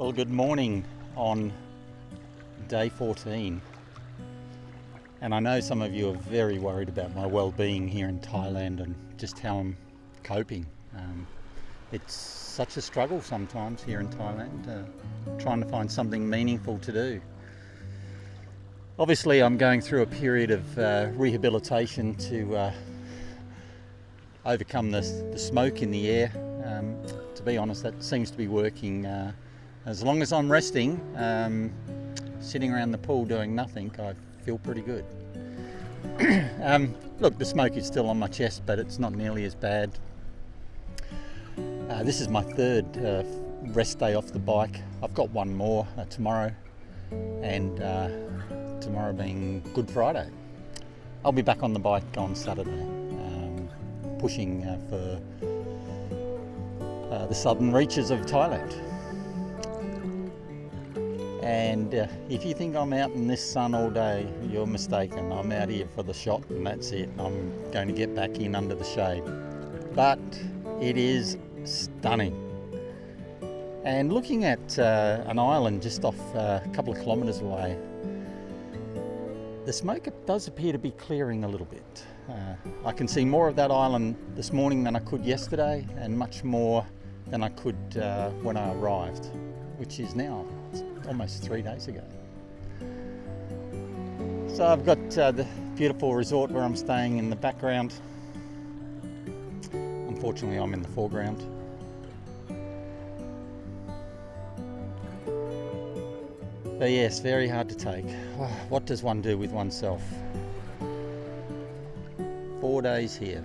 Well, good morning on day 14. And I know some of you are very worried about my well-being here in Thailand and just how I'm coping. It's such a struggle sometimes here in Thailand, trying to find something meaningful to do. Obviously, I'm going through a period of rehabilitation to overcome the smoke in the air. To be honest, that seems to be working. As long as I'm resting, sitting around the pool doing nothing, I feel pretty good. Look, the smoke is still on my chest, but it's not nearly as bad. This is my third rest day off the bike. I've got one more tomorrow, and tomorrow being Good Friday. I'll be back on the bike on Saturday, pushing for the southern reaches of Thailand. And if you think I'm out in this sun all day, you're mistaken. I'm out here for the shot and that's it. I'm going to get back in under the shade. But it is stunning. And looking at an island just off a couple of kilometres away, the smoke does appear to be clearing a little bit. I can see more of that island this morning than I could yesterday, and much more than I could when I arrived, which is now almost 3 days ago. So I've got the beautiful resort where I'm staying in the background. Unfortunately, I'm in the foreground. But yes, very hard to take. What does one do with oneself? 4 days here.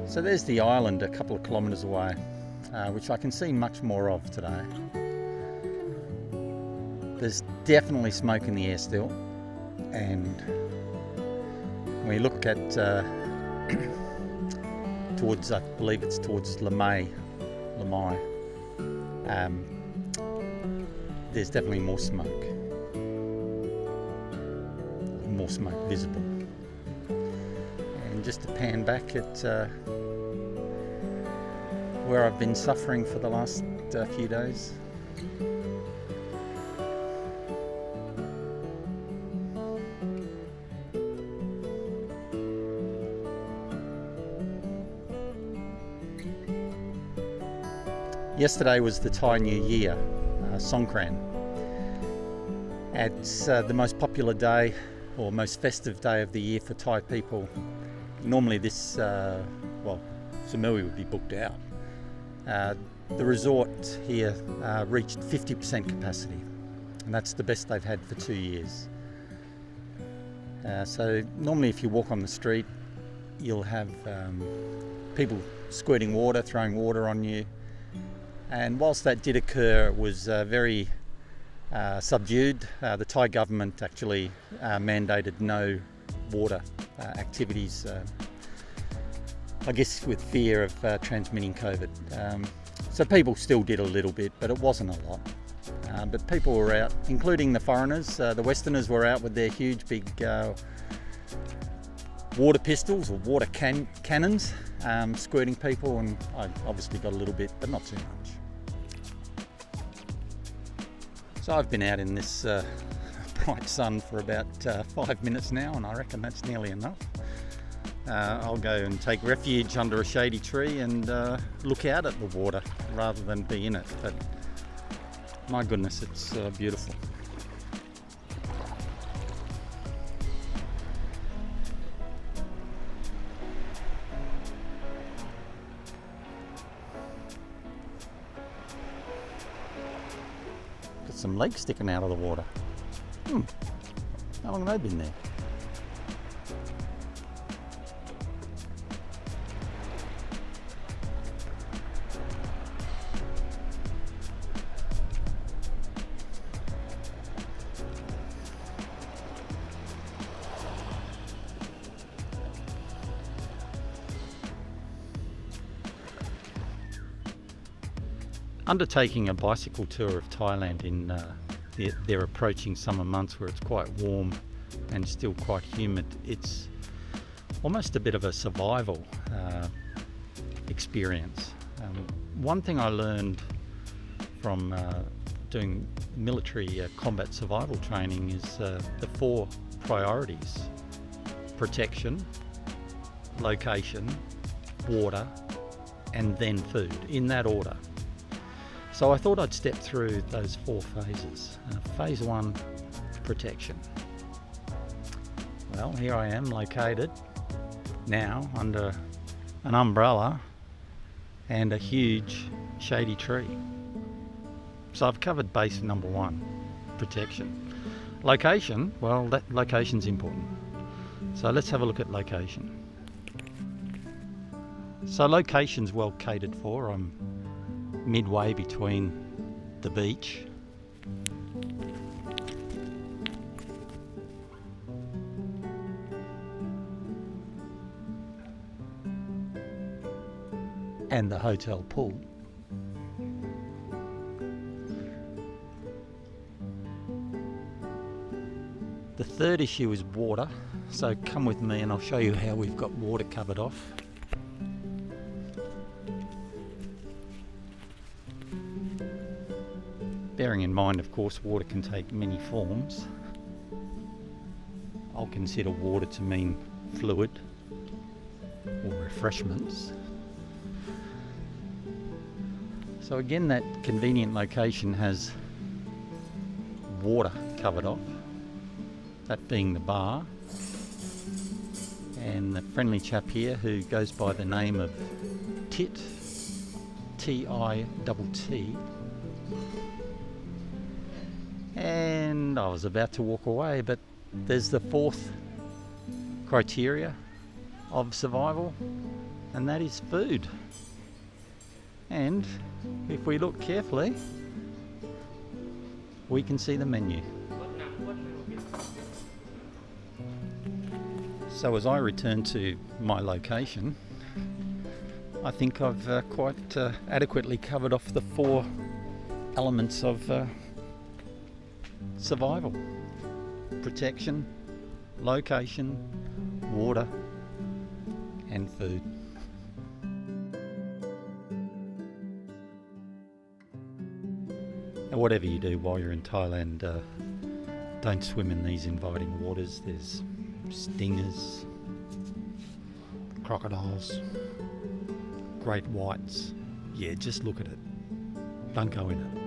So there's the island a couple of kilometres away, which I can see much more of today. There's definitely smoke in the air still, and when you look at towards, I believe it's towards Lamai, there's definitely more smoke visible. And just to pan back at where I've been suffering for the last few days. Yesterday was the Thai New Year, Songkran. It's the most popular day or most festive day of the year for Thai people. Normally this, Samui would be booked out. The resort here reached 50% capacity, and that's the best they've had for 2 years. So normally if you walk on the street, you'll have people squirting water, throwing water on you. And whilst that did occur, it was very subdued. The Thai government actually mandated no water activities, I guess with fear of transmitting COVID. So people still did a little bit, but it wasn't a lot. But people were out, including the foreigners. The Westerners were out with their huge big water pistols or water cannons, squirting people, and I obviously got a little bit, but not too much. So I've been out in this bright sun for about 5 minutes now, and I reckon that's nearly enough. I'll go and take refuge under a shady tree and look out at the water rather than be in it. But my goodness, it's beautiful. Got some legs sticking out of the water. How long have they been there? Undertaking a bicycle tour of Thailand in their approaching summer months where it's quite warm and still quite humid, it's almost a bit of a survival experience. one thing I learned from doing military combat survival training is the 4 priorities: protection, location, water, and then food, in that order. So I thought I'd step through those 4 phases. Phase 1, protection. Well, here I am located now under an umbrella and a huge shady tree. So I've covered base number 1, protection. Location, well, that location's important. So let's have a look at location. So location's well catered for. I'm midway between the beach and the hotel pool. The third issue is water, so come with me and I'll show you how we've got water covered off. Bearing in mind, of course, water can take many forms. I'll consider water to mean fluid or refreshments. So again, that convenient location has water covered off, that being the bar, and the friendly chap here who goes by the name of Tit, T-I-T-T. And I was about to walk away, but there's the 4th criteria of survival, and that is food. And if we look carefully, we can see the menu. So as I return to my location, I think I've quite adequately covered off the 4 elements of survival: protection, location, water, and food. Now, whatever you do while you're in Thailand, don't swim in these inviting waters. There's stingers, crocodiles, great whites. Yeah, just look at it. Don't go in it.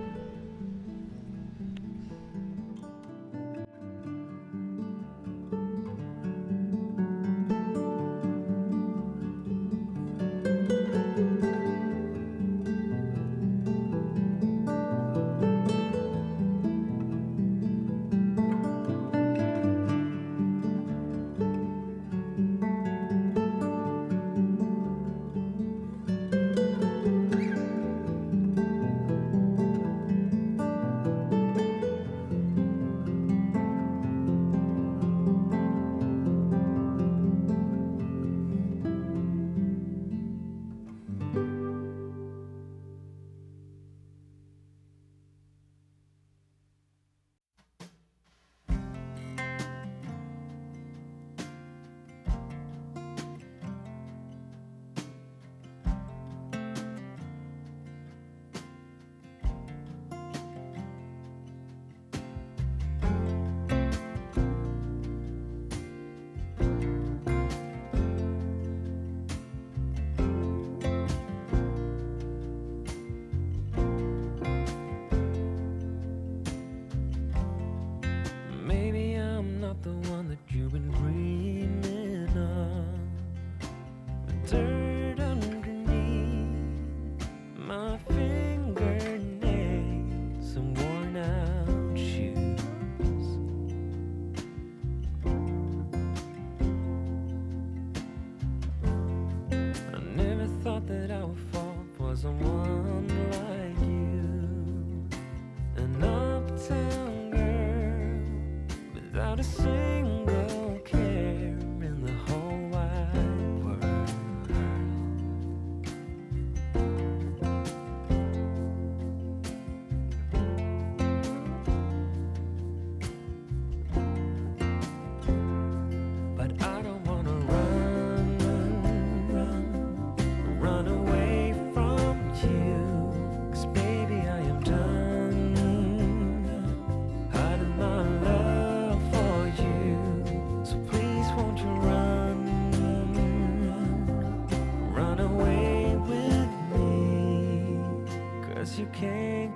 Run away from you.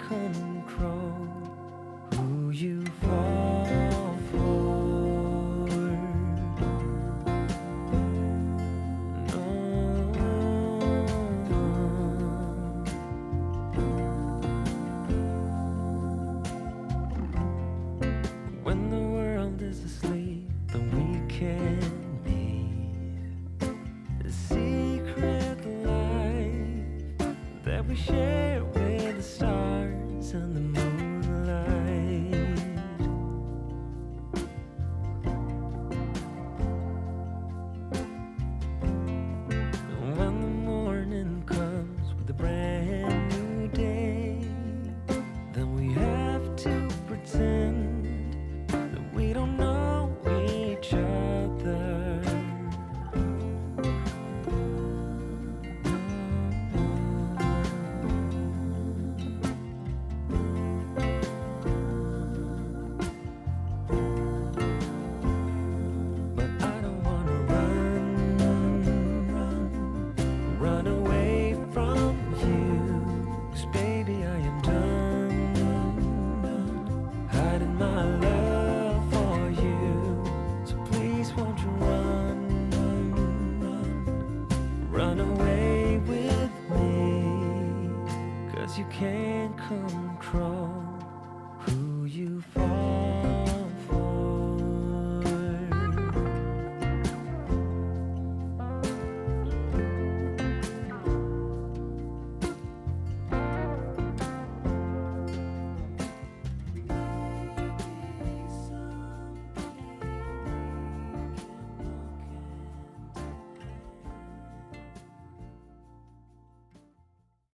control who you fall for. No. When the world is asleep and we can be the secret life that we share with the stars and the moonlight. And when the morning comes with a brand new day, then we have to pretend that we don't know each other. But I don't wanna run away from you. 'Cause baby, I am done hiding my love for you. So please won't you run away with me. 'Cause you can't control